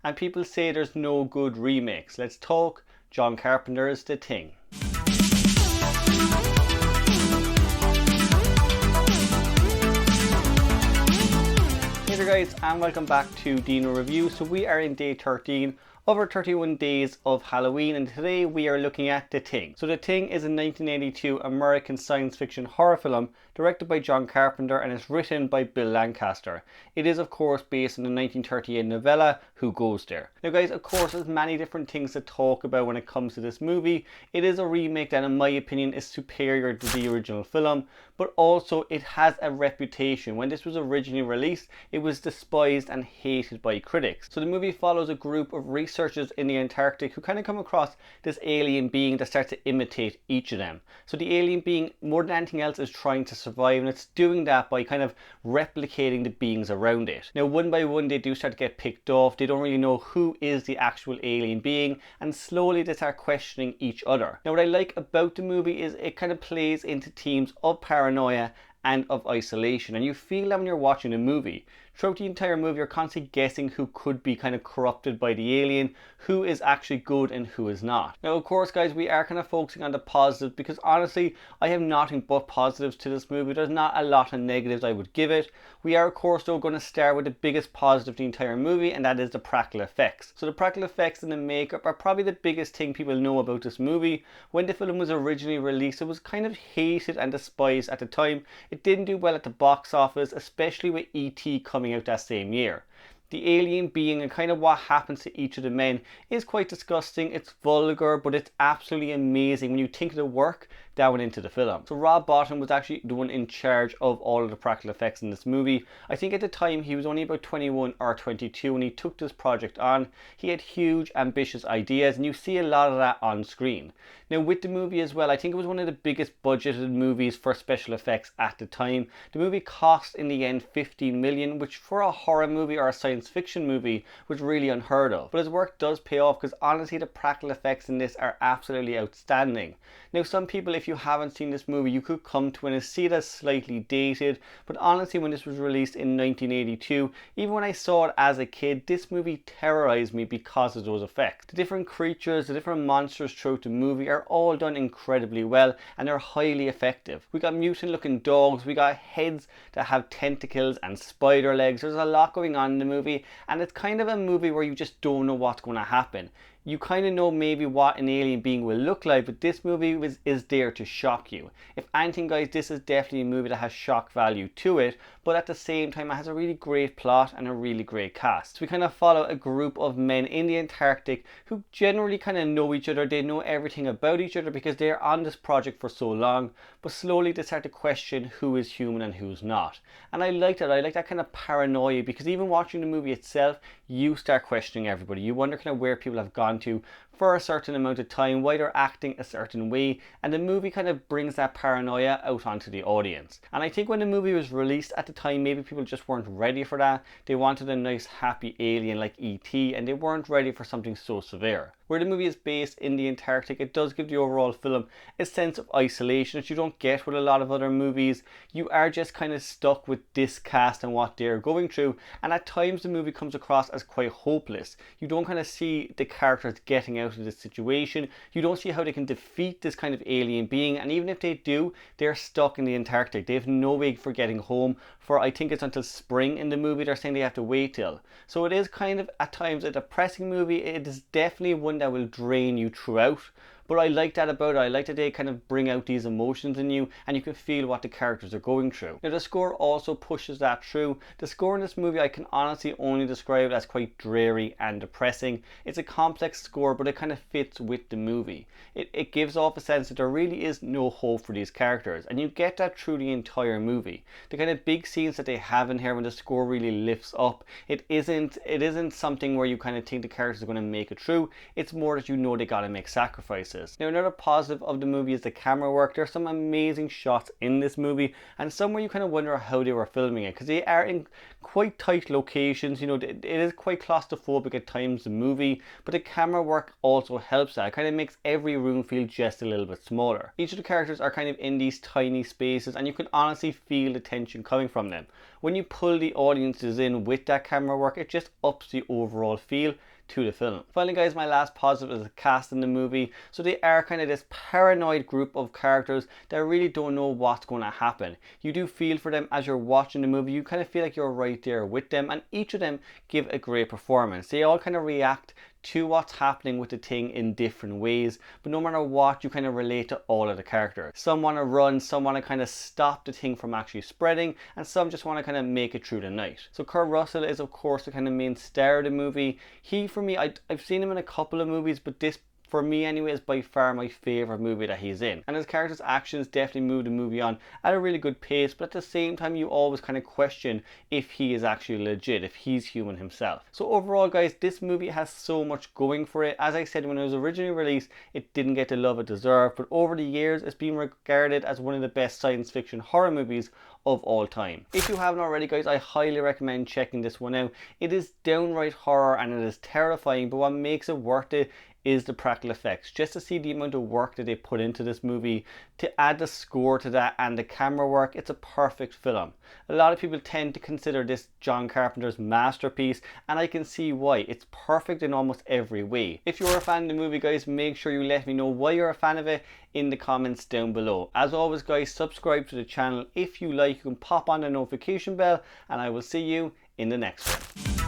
And people say there's no good remakes. Let's talk John Carpenter's The Thing. Hey there guys, and welcome back to Dino Review. So we are in day 13 of our 31 days of Halloween, and today we are looking at The Thing. So The Thing is a 1982 American science fiction horror film directed by John Carpenter and is written by Bill Lancaster. It is of course based on the 1938 novella Who Goes There. Now guys, of course there's many different things to talk about when it comes to this movie. It is a remake that in my opinion is superior to the original film, but also it has a reputation. When this was originally released, it was despised and hated by critics. So the movie follows a group of researchers in the Antarctic who kind of come across this alien being that starts to imitate each of them. So the alien being, more than anything else, is trying to survive, and it's doing that by kind of replicating the beings around it. Now one by one they do start to get picked off. They don't really know who is the actual alien being, and slowly they start questioning each other. Now what I like about the movie is it kind of plays into themes of paranoia and of isolation, and you feel that when you're watching a movie. Throughout the entire movie you're constantly guessing who could be kind of corrupted by the alien, who is actually good and who is not. Now of course guys, we are kind of focusing on the positives because honestly I have nothing but positives to this movie. There's not a lot of negatives I would give it. We are of course though going to start with the biggest positive of the entire movie, and that is the practical effects. So the practical effects and the makeup are probably the biggest thing people know about this movie. When the film was originally released, it was kind of hated and despised at the time. It didn't do well at the box office, especially with E.T. coming out that same year. The alien being and kind of what happens to each of the men is quite disgusting. It's vulgar, but it's absolutely amazing when you think of the work that went into the film. So Rob Bottin was actually the one in charge of all of the practical effects in this movie. I think at the time he was only about 21 or 22 when he took this project on. He had huge ambitious ideas, and you see a lot of that on screen. Now with the movie as well, I think it was one of the biggest budgeted movies for special effects at the time. The movie cost in the end 15 million, which for a horror movie or a science fiction movie was really unheard of. But his work does pay off because honestly the practical effects in this are absolutely outstanding. Now some people, if you haven't seen this movie, you could come to it and see it as slightly dated, but honestly when this was released in 1982, even when I saw it as a kid, this movie terrorized me because of those effects. The different creatures, the different monsters throughout the movie are all done incredibly well, and they're highly effective. We got mutant looking dogs, we got heads that have tentacles and spider legs. There's a lot going on in the movie, and it's kind of a movie where you just don't know what's going to happen. You kind of know maybe what an alien being will look like, but this movie is there to shock you. If anything guys, this is definitely a movie that has shock value to it, but at the same time it has a really great plot and a really great cast. So we kind of follow a group of men in the Antarctic who generally kind of know each other. They know everything about each other because they're on this project for so long, but slowly they start to question who is human and who's not. And I like that. I like that kind of paranoia, because even watching the movie itself, you start questioning everybody. You wonder kind of where people have gone to for a certain amount of time, why they're acting a certain way, and the movie kind of brings that paranoia out onto the audience. And I think when the movie was released at the time, maybe people just weren't ready for that. They wanted a nice happy alien like E.T. and they weren't ready for something so severe. Where the movie is based in the Antarctic, it does give the overall film a sense of isolation that you don't get with a lot of other movies. You are just kind of stuck with this cast and what they're going through, and at times the movie comes across as quite hopeless. You don't kind of see the characters getting out of this situation. You don't see how they can defeat this kind of alien being, and even if they do, they're stuck in the Antarctic. They have no way for getting home for, I think it's until spring in the movie they're saying they have to wait till. So it is kind of at times a depressing movie. It is definitely one that will drain you throughout. But I like that about it. I like that they kind of bring out these emotions in you and you can feel what the characters are going through. Now the score also pushes that through. The score in this movie I can honestly only describe as quite dreary and depressing. It's a complex score, but it kind of fits with the movie. It gives off a sense that there really is no hope for these characters, and you get that through the entire movie. The kind of big scenes that they have in here when the score really lifts up, it isn't something where you kind of think the characters are going to make it through. It's more that you know they got to make sacrifices. Now another positive of the movie is the camera work. There's some amazing shots in this movie, and some where you kind of wonder how they were filming it, because they are in quite tight locations. You know, it is quite claustrophobic at times, the movie, but the camera work also helps that. It kind of makes every room feel just a little bit smaller. Each of the characters are kind of in these tiny spaces, and you can honestly feel the tension coming from them. When you pull the audiences in with that camera work, it just ups the overall feel. to the film. Finally guys, my last positive is the cast in the movie. So they are kind of this paranoid group of characters that really don't know what's going to happen. You do feel for them as you're watching the movie. You kind of feel like you're right there with them, and each of them give a great performance. They all kind of react to what's happening with the thing in different ways, but no matter what, you kind of relate to all of the characters. Some want to run, some want to kind of stop the thing from actually spreading, and some just want to kind of make it through the night. So Kurt Russell is of course the kind of main star of the movie. He, for me, I've seen him in a couple of movies, but this, for me anyway, is by far my favourite movie that he's in. And his character's actions definitely move the movie on at a really good pace, but at the same time you always kind of question if he is actually legit, if he's human himself. So overall guys, this movie has so much going for it. As I said, when it was originally released, it didn't get the love it deserved, but over the years it's been regarded as one of the best science fiction horror movies of all time. If you haven't already guys, I highly recommend checking this one out. It is downright horror and it is terrifying, but what makes it worth it is the practical effects. Just to see the amount of work that they put into this movie, to add the score to that and the camera work, it's a perfect film. A lot of people tend to consider this John Carpenter's masterpiece, and I can see why. It's perfect in almost every way. If you're a fan of the movie guys, make sure you let me know why you're a fan of it in the comments down below. As always guys, subscribe to the channel if you like. You can pop on the notification bell, and I will see you in the next one.